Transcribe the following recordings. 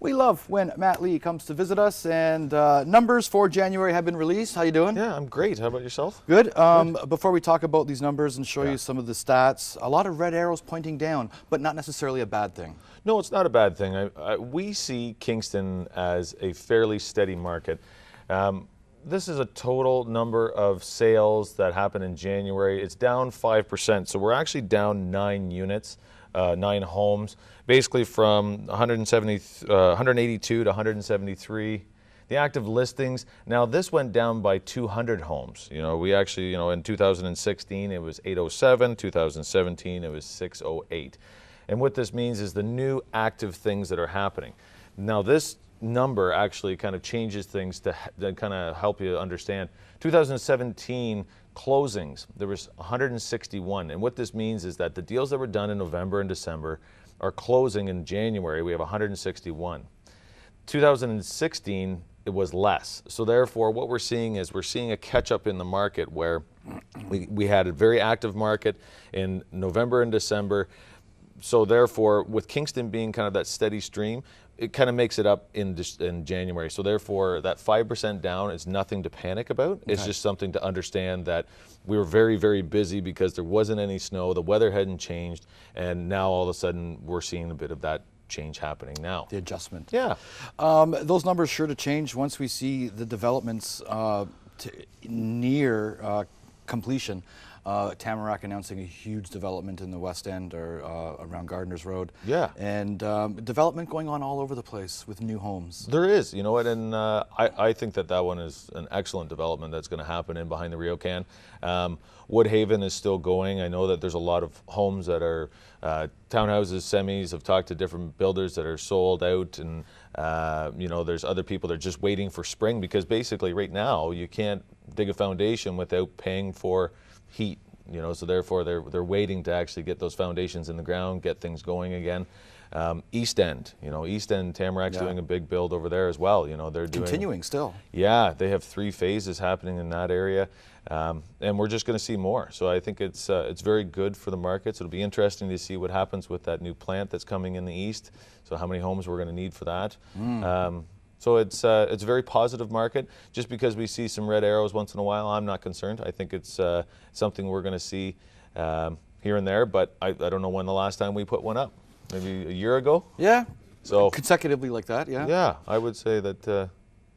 We love when Matt Lee comes to visit us, and numbers for January have been released. How you doing? Yeah, I'm great. How about yourself? Good. Before we talk about these numbers and show you some of the stats, a lot of red arrows pointing down, but not necessarily a bad thing. No, it's not a bad thing. We see Kingston as a fairly steady market. This is a total number of sales that happened in January. It's down 5%, so we're actually down 9 units, 9 homes, basically from 182 to 173. The active listings, now this went down by 200 homes. We actually, in 2016 it was 807, 2017 it was 608. And what this means is the new active things that are happening. Now this number actually kind of changes things to kind of help you understand. 2017 closings, there was 161, and what this means is that the deals that were done in November and December are closing in January. We have 161. 2016 it was less, so therefore what we're seeing is a catch up in the market where we had a very active market in November and December. So therefore, with Kingston being kind of that steady stream, it kind of makes it up in January. So therefore, that 5% down is nothing to panic about. It's just something to understand that we were very, very busy because there wasn't any snow, the weather hadn't changed, and now all of a sudden we're seeing a bit of that change happening now. The adjustment. Yeah. Those numbers sure to change once we see the developments near completion. Tamarack announcing a huge development in the West End or around Gardner's Road. Yeah. And development going on all over the place with new homes. There is, and I think that one is an excellent development that's going to happen in behind the Riocan. Woodhaven is still going. I know that there's a lot of homes that are townhouses, semis. I've talked to different builders that are sold out, and there's other people that are just waiting for spring, because basically right now you can't dig a foundation without paying for heat, so therefore they're waiting to actually get those foundations in the ground, get things going again. East End, East End, Tamarack's doing a big build over there as well. They're doing continuing still. Yeah, they have 3 phases happening in that area, and we're just going to see more. So I think it's very good for the markets. It'll be interesting to see what happens with that new plant that's coming in the east. So how many homes we're going to need for that. So it's a very positive market. Just because we see some red arrows once in a while, I'm not concerned. I think it's something we're going to see here and there, but I don't know when the last time we put one up. Maybe a year ago? Yeah. So consecutively like that, yeah. Yeah, I would say that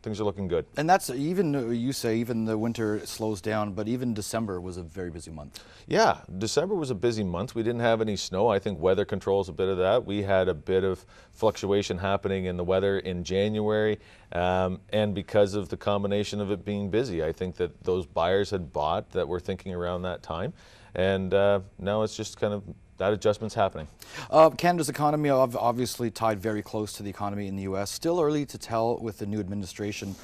things are looking good. And that's even the winter slows down, but even December was a very busy month. Yeah, December was a busy month. We didn't have any snow. I think weather controls a bit of that. We had a bit of fluctuation happening in the weather in January, and because of the combination of it being busy, I think that those buyers had bought that were thinking around that time, and now it's just kind of that adjustment's happening. Canada's economy obviously tied very close to the economy in the U.S. Still early to tell with the new administration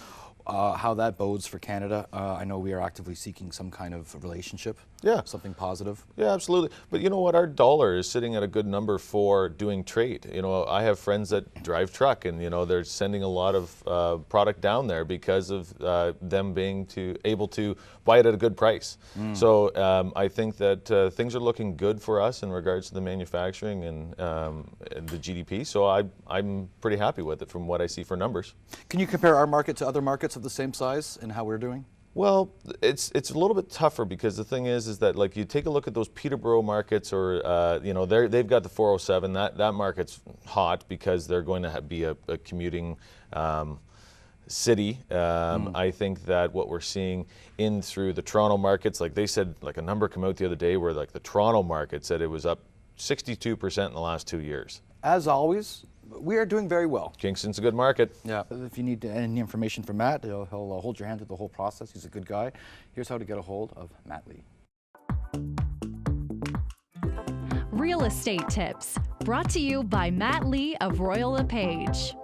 how that bodes for Canada. I know we are actively seeking some kind of relationship. Yeah. Something positive. Yeah, absolutely. But you know what? Our dollar is sitting at a good number for doing trade. I have friends that drive truck, and they're sending a lot of product down there because of them being able to buy it at a good price. So I think that things are looking good for us in regards to the manufacturing and the GDP. So I'm pretty happy with it from what I see for numbers. Can you compare our market to other markets of the same size and how we're doing? Well, it's a little bit tougher, because the thing is that, like, you take a look at those Peterborough markets, or they've got the 407. That market's hot because they're going to be a commuting city. I think that what we're seeing in through the Toronto markets, like they said, like a number come out the other day where like the Toronto market said it was up 62% in the last 2 years. As always, we are doing very well. Kingston's a good market. Yeah. If you need any information from Matt, he'll hold your hand through the whole process. He's a good guy. Here's how to get a hold of Matt Lee. Real estate tips brought to you by Matt Lee of Royal LePage.